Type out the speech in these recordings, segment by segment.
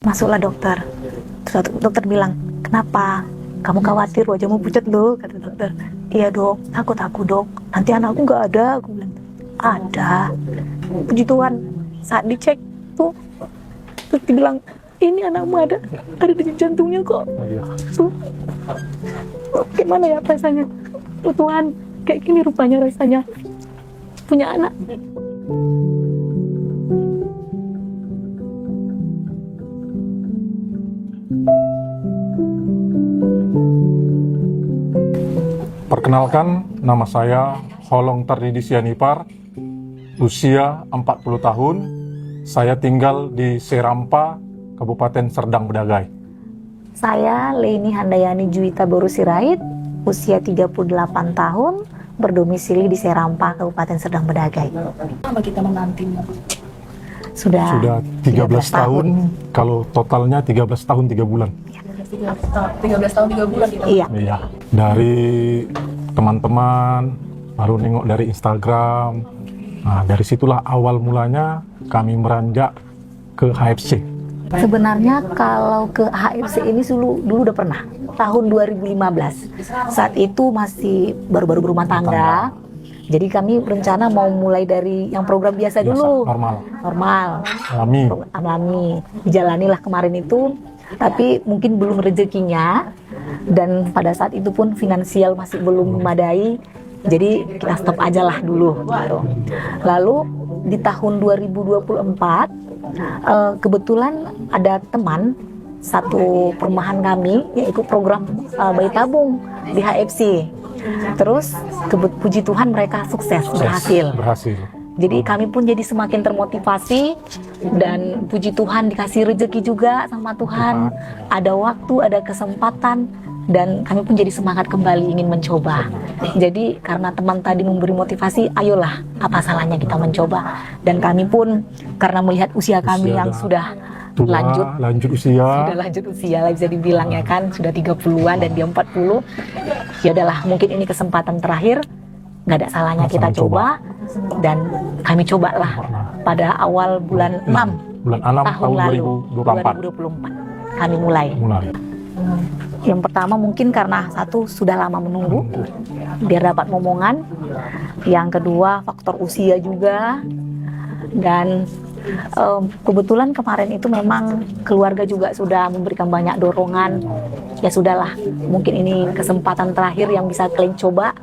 Masuklah dokter. Terus dokter bilang, kenapa? Kamu khawatir wajahmu pucat loh, kata dokter. Iya dok, takut aku dok. Nanti anakku nggak ada, aku bilang. Ada. Puji Tuhan, saat dicek tuh, terus dibilang, ini anakmu ada di jantungnya kok. Tuh, gimana ya rasanya? Oh, Tuhan, kayak gini rupanya rasanya punya anak. Perkenalkan, nama saya Holong Tardidi Sianipar, usia 40 tahun, saya tinggal di Serampa, Kabupaten Serdang Bedagai. Saya Leni Handayani Juwita Boru Sirait, usia 38 tahun, berdomisili di Serampa, Kabupaten Serdang Bedagai. Apa kita menantinya? Sudah 13 tahun, kalau totalnya 13 tahun 3 bulan. 13 tahun 3 bulan kita. Iya. Iya, dari teman-teman, baru nengok dari Instagram. Nah, dari situlah awal mulanya kami meranjak ke HFC. Sebenarnya kalau ke HFC ini dulu udah pernah, tahun 2015. Saat itu masih baru-baru berumah tangga. Jadi kami rencana mau mulai dari yang program biasa dulu. Normal. Alami. Dijalanilah kemarin itu. Tapi mungkin belum rezekinya, dan pada saat itu pun finansial masih belum memadai, jadi kita stop aja lah dulu gitu. Lalu di tahun 2024 kebetulan ada teman satu perumahan kami yang ikut program bayi tabung di HFC. Terus puji Tuhan mereka sukses, berhasil. Jadi kami pun jadi semakin termotivasi, dan puji Tuhan dikasih rezeki juga sama Tuhan. Ada waktu, ada kesempatan, dan kami pun jadi semangat kembali ingin mencoba. Jadi karena teman tadi memberi motivasi, ayolah, apa salahnya kita mencoba. Dan kami pun karena melihat usia kami yang sudah lanjut usia lah bisa dibilang ya kan, sudah 30-an dan dia 40. Ya udahlah, mungkin ini kesempatan terakhir. Nggak ada salahnya kita coba. Dan kami cobalah pada awal bulan 6 tahun lalu 2024 kami mulai. Yang pertama mungkin karena satu sudah lama menunggu biar dapat momongan, yang kedua faktor usia juga, dan kebetulan kemarin itu memang keluarga juga sudah memberikan banyak dorongan. Ya sudahlah, mungkin ini kesempatan terakhir yang bisa kalian coba.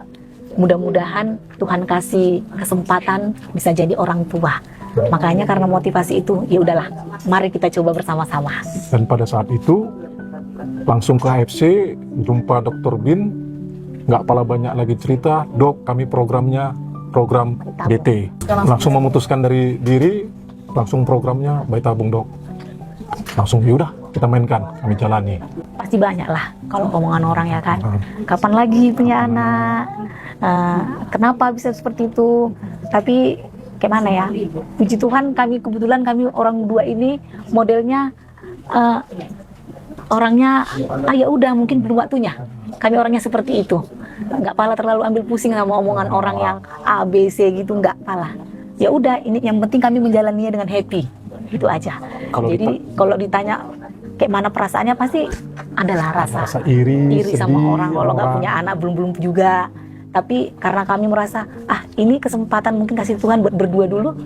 Mudah-mudahan Tuhan kasih kesempatan bisa jadi orang tua. Makanya karena motivasi itu, ya udahlah, mari kita coba bersama-sama. Dan pada saat itu langsung ke HFC, jumpa Dr. Bin, nggak pala banyak lagi cerita, dok kami program BT. Langsung memutuskan dari diri, langsung programnya bayi tabung dok. Langsung yaudah kita mainkan, kami jalani. Pasti banyak lah kalau omongan orang ya kan. Kapan lagi punya anak? Kenapa bisa seperti itu? Tapi kayak mana ya? Puji Tuhan kebetulan kami orang dua ini modelnya orangnya ya udah mungkin belum waktunya. Kami orangnya seperti itu. Nggak pala terlalu ambil pusing sama omongan orang yang A, B, C gitu, nggak pala. Ya udah, ini yang penting kami menjalaninya dengan happy. Itu aja. Jadi kalau ditanya kayak mana perasaannya, pasti adalah rasa iri sama orang kalau nggak punya anak, belum juga. Tapi karena kami merasa ini kesempatan mungkin kasih Tuhan buat berdua dulu,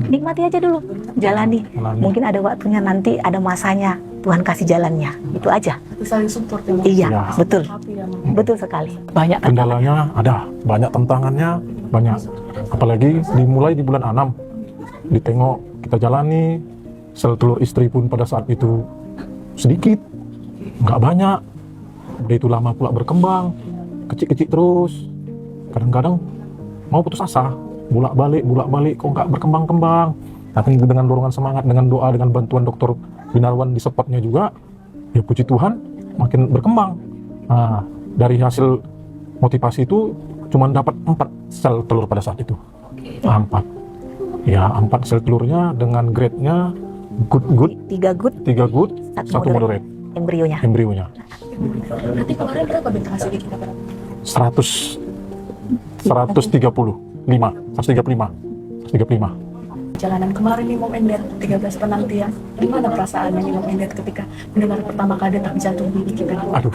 nikmati aja dulu, jalani. Mungkin ada waktunya nanti, ada masanya Tuhan kasih jalannya. Itu aja. Saling support ya. Iya, betul. Betul sekali. Banyak kendalanya ada, banyak tantangannya, banyak. Apalagi dimulai di bulan 6, ditengok kita jalani, sel telur istri pun pada saat itu sedikit, nggak banyak. Udah itu lama pula berkembang, kecil-kecil terus. Kadang-kadang mau putus asa, bolak-balik kok nggak berkembang-kembang. Tapi dengan dorongan semangat, dengan doa, dengan bantuan Dr. Binarwan di supportnya juga, ya puji Tuhan makin berkembang. Nah, dari hasil motivasi itu cuma dapat 4 sel telur pada saat itu. 4. Ya, 4 sel telurnya dengan grade-nya good, 3 good, 1 moderate. Embrionya. Berarti kemarin berapa BT hasilnya kita? 135. perjalanan kemarin nih Mom Endet 13 penantian. Gimana perasaannya nih Mom Endet ketika mendengar pertama kali detak jantung bibi kita? Aduh,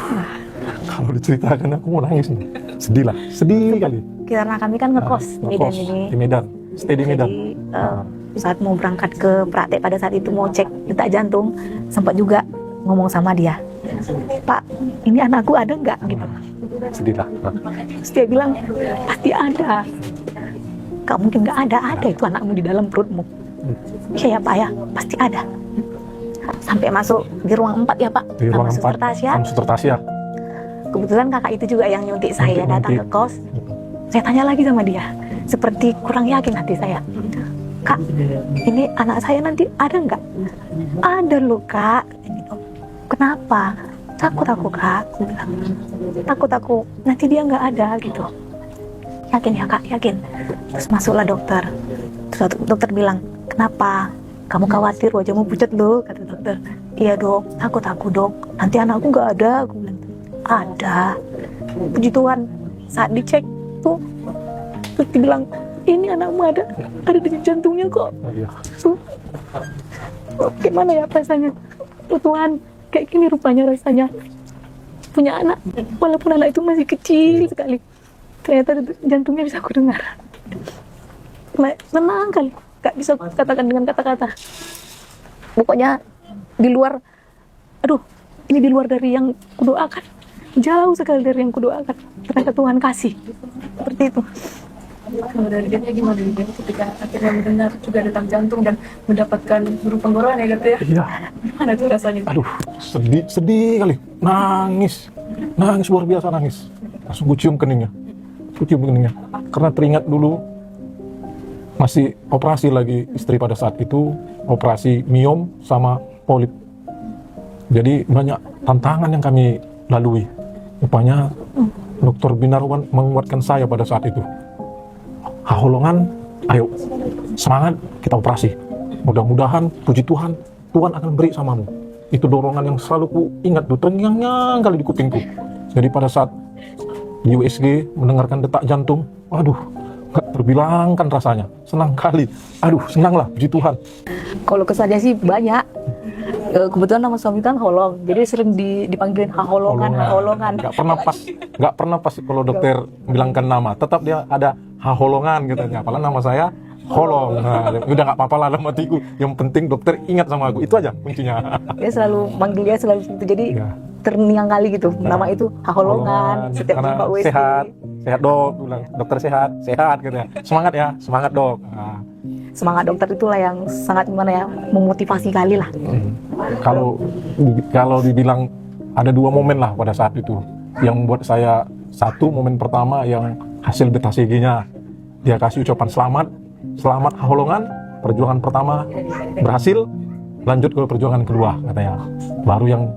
kalau diceritakan aku mau nangis nih. Sedih lah, sedih kali. Karena kami kan ngekos di Medan Ngekos ini. di Medan, stay di Medan. Jadi saat mau berangkat ke praktek pada saat itu mau cek detak jantung, sempat juga ngomong sama dia, Pak, ini anakku ada nggak gitu. Sedih lah. Terus dia bilang pasti ada. Gak mungkin nggak ada itu anakmu di dalam perutmu. Iya ya Pak ya, pasti ada. Sampai masuk di ruang 4 ya Pak, Di ruang sama 4, Suster Tasya. sama Suster Tasya. Kebetulan kakak itu juga yang nyuntik saya Nyuntik. datang ke kos. Saya tanya lagi sama dia, seperti kurang yakin hati saya. Kak, ini anak saya nanti ada nggak? Ada loh Kak. Kenapa? Takut aku Kak. Aku bilang, takut aku nanti dia nggak ada gitu. Yakin ya Kak, yakin. Terus masuklah dokter. Terus dokter bilang, kenapa? Kamu khawatir wajahmu pucat loh, kata dokter. Iya dok, takut aku dok. Nanti anakku nggak ada. Aku bilang, ada. Puji Tuhan, saat dicek tuh, terus dibilang, ini anakmu ada denyut jantungnya kok. Iya. So, gimana ya rasanya? Oh, Tuhan, kayak gini rupanya rasanya punya anak, walaupun anak itu masih kecil sekali. Ternyata jantungnya bisa aku dengar. Senang kali, gak bisa katakan dengan kata-kata. Pokoknya di luar, aduh, ini di luar dari yang kudoakan. Jauh sekali dari yang kudoakan. Ternyata Tuhan kasih. Seperti itu. Kalau dari dia gimana nih Beb, ketika akhirnya mendengar juga detak jantung dan mendapatkan buru penggorokan ya gitu ya? Iya. Gimana tuh rasanya? Aduh, sedih kali. Nangis luar biasa nangis. Langsung gue cium keningnya. Karena teringat dulu masih operasi lagi istri pada saat itu, operasi miom sama polip. Jadi banyak tantangan yang kami lalui. Rupanya Dr. Binarwan menguatkan saya pada saat itu. Haholongan, ayo semangat, kita operasi. Mudah-mudahan, puji Tuhan, Tuhan akan beri samamu. Itu dorongan yang selalu ku ingat tuh, terngiang-ngiang kali di kupingku. Jadi pada saat di USG mendengarkan detak jantung, aduh, gak terbilangkan rasanya, senang kali. Aduh, senang lah, puji Tuhan. Kalau kesannya sih banyak. Kebetulan nama suami kan Holong, jadi sering dipanggilin Haholongan. Gak pernah pas kalau dokter bilangkan nama, tetap dia ada Haholongan katanya. Apalagi nama saya Holong. Nah, udah gak apa-apa lah dalam hatiku. Yang penting dokter ingat sama aku, itu aja kuncinya. Dia selalu manggil dia selalu itu, jadi Ya. terngiang kali gitu. Nama itu Haholongan. Setiap Karena jumpa USG. sehat dok, bilang dokter sehat katanya. Semangat ya, semangat dok. Nah, Semangat dokter itulah yang sangat gimana ya, memotivasi kali lah. Kalau dibilang ada 2 momen lah pada saat itu yang membuat saya. Satu, momen pertama yang hasil beta CG-nya dia kasih ucapan selamat Haholongan, perjuangan pertama berhasil, lanjut ke perjuangan kedua katanya. Baru yang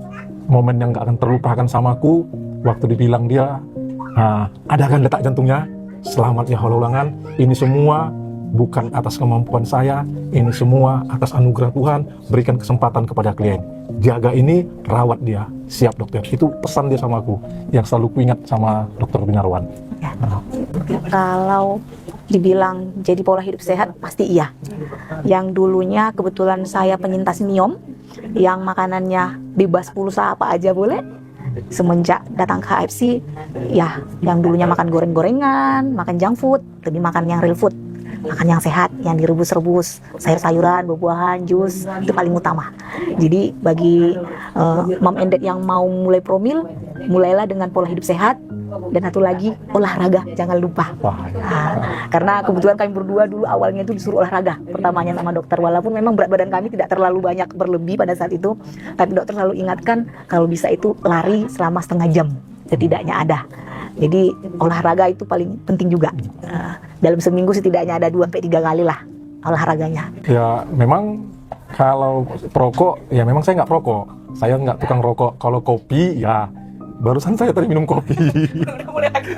momen yang gak akan terlupakan samaku waktu dibilang dia, ada kan detak jantungnya, selamat ya Haholongan, ini semua bukan atas kemampuan saya, ini semua atas anugerah Tuhan, berikan kesempatan kepada klien. Jaga ini, rawat dia. Siap dokter. Itu pesan dia sama aku, yang selalu kuingat sama Dr. Binarwan. Ya. Kalau dibilang jadi pola hidup sehat, pasti iya. Yang dulunya kebetulan saya penyintas miom, yang makanannya bebas pulsa apa aja boleh. Semenjak datang ke HFC, ya yang dulunya makan goreng-gorengan, makan junk food, lebih makan yang real food. Makan yang sehat, yang direbus-rebus, sayur-sayuran, buah-buahan, jus, itu paling utama. Jadi bagi Mom Endet yang mau mulai promil, mulailah dengan pola hidup sehat, dan satu lagi olahraga, jangan lupa. Karena kebetulan kami berdua dulu awalnya itu disuruh olahraga pertamanya sama dokter, walaupun memang berat badan kami tidak terlalu banyak berlebih pada saat itu, tapi dokter selalu ingatkan kalau bisa itu lari selama setengah jam setidaknya ada. Jadi olahraga itu paling penting juga. Dalam seminggu setidaknya ada 2-3 kali lah olahraganya. Ya memang kalau perokok, ya memang saya nggak perokok. Saya nggak tukang rokok. Kalau kopi, ya barusan saya tadi minum kopi.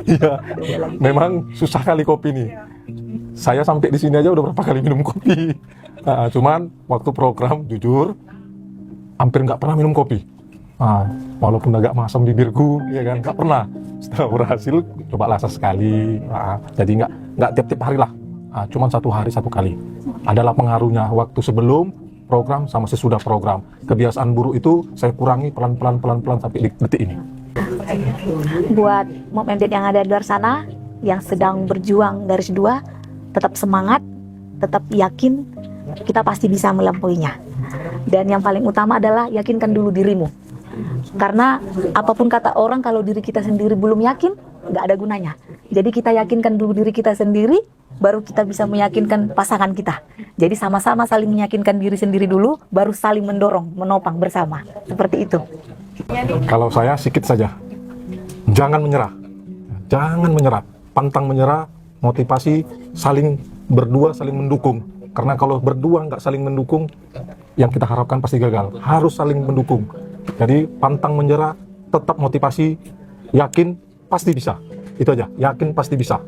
Iya, memang susah kali kopi nih. Saya sampai di sini aja udah berapa kali minum kopi. Cuman waktu program jujur hampir nggak pernah minum kopi. Walaupun agak masam bibirku, ya kan, nggak pernah. Setelah berhasil, coba lah sesekali. Jadi nggak tiap-tiap hari lah. Cuman 1 hari 1 kali. Adalah pengaruhnya waktu sebelum program sama sesudah program. Kebiasaan buruk itu saya kurangi pelan-pelan sampai di detik ini. Buat mom and dad yang ada di luar sana, yang sedang berjuang garis 2, tetap semangat, tetap yakin, kita pasti bisa melampauinya. Dan yang paling utama adalah yakinkan dulu dirimu. Karena apapun kata orang, kalau diri kita sendiri belum yakin, nggak ada gunanya. Jadi kita yakinkan dulu diri kita sendiri, baru kita bisa meyakinkan pasangan kita. Jadi sama-sama saling meyakinkan diri sendiri dulu, baru saling mendorong, menopang bersama. Seperti itu. Kalau saya sedikit saja, jangan menyerah. Jangan menyerah. Pantang menyerah, motivasi, saling berdua, saling mendukung. Karena kalau berdua nggak saling mendukung, yang kita harapkan pasti gagal. Harus saling mendukung. Jadi pantang menyerah, tetap motivasi, yakin pasti bisa. Itu aja, yakin pasti bisa.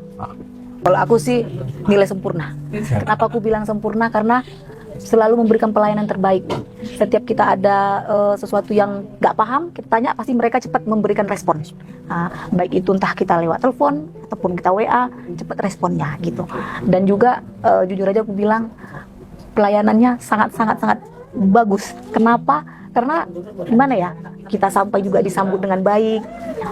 Kalau aku sih nilai sempurna. Kenapa aku bilang sempurna? Karena selalu memberikan pelayanan terbaik. Setiap kita ada sesuatu yang nggak paham, kita tanya, pasti mereka cepat memberikan respon. Baik itu entah kita lewat telepon ataupun kita WA, cepat responnya gitu. Dan juga jujur aja aku bilang pelayanannya sangat bagus. Kenapa? Karena gimana ya, kita sampai juga disambut dengan baik.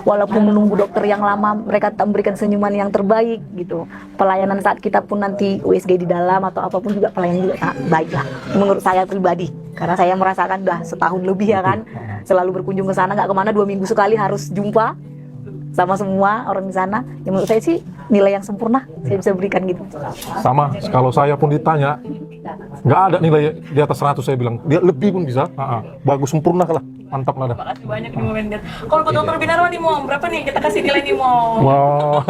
Walaupun menunggu dokter yang lama, mereka tetap memberikan senyuman yang terbaik gitu. Pelayanan saat kita pun nanti USG di dalam atau apapun juga pelayanan juga sangat baik lah. Menurut saya pribadi, karena saya merasakan udah setahun lebih ya kan, selalu berkunjung ke sana, nggak kemana, 2 minggu sekali harus jumpa sama semua orang di sana. Yang menurut saya sih nilai yang sempurna saya bisa berikan gitu. Sama, kalau saya pun ditanya, nggak ada nilai di atas 100, saya bilang dia lebih pun bisa. Bagus, sempurna lah, mantap lah dah. Makasih banyak nih Mom and Dad. Kalau buat Dokter Binarwa nih Mom, berapa nih kita kasih nilai nih Mom? Wow.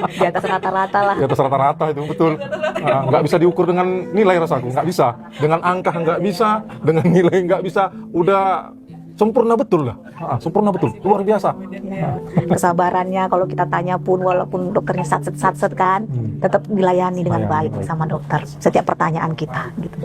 Di atas rata-rata lah. Di atas rata-rata itu betul. Nggak bisa diukur dengan nilai, rasaku nggak bisa. Dengan angka nggak bisa, dengan nilai nggak bisa. Udah sempurna betul lah. Sempurna betul, luar biasa. Kesabarannya kalau kita tanya pun, walaupun dokternya satset kan, tetap dilayani dengan baik sama dokter setiap pertanyaan kita gitu.